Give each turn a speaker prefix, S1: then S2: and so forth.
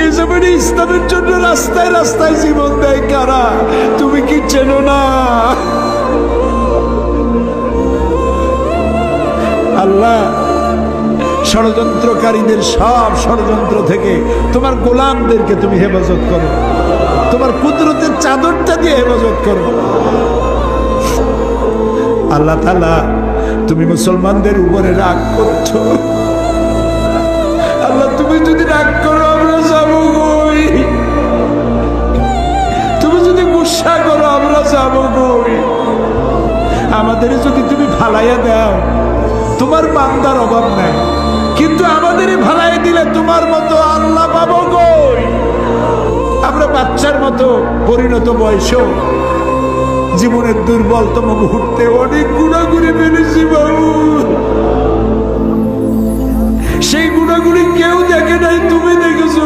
S1: এই জমিনে ইসলামের জন্য রাস্তায় রাস্তায় জীবন দেয় কারা? তুমি কি চেনো না? আল্লাহ, ষড়যন্ত্রকারীদের সব ষড়যন্ত্র থেকে তোমার গোলামদেরকে তুমি হেফাজত করো, তোমার কুদরতের চাদরটা দিয়ে হেফাজত করো। আল্লাহ তাআলা, তুমি মুসলমানদের উপরে রাগ করছো। আল্লাহ, তুমি যদি রাগ করো আমরা যাবো কই? তুমি যদি গুসা করো আমরা যাবো কই? আমাদের যদি তুমি ফালাইয়া দাও, তোমার বান্দার অভাব নাই, কিন্তু আমাদেরই ভালাই দিলে তোমার মতো আল্লাহ পাবো কই? আমরা বাচ্চার মতো পরিণত বয়সেও জীবনের দুর্বলতম মুহূর্তে অনেক গুণাগুলি মেনেছি বাবু। সেই গুণাগুলি কেউ দেখে নাই, তুমি দেখেছো।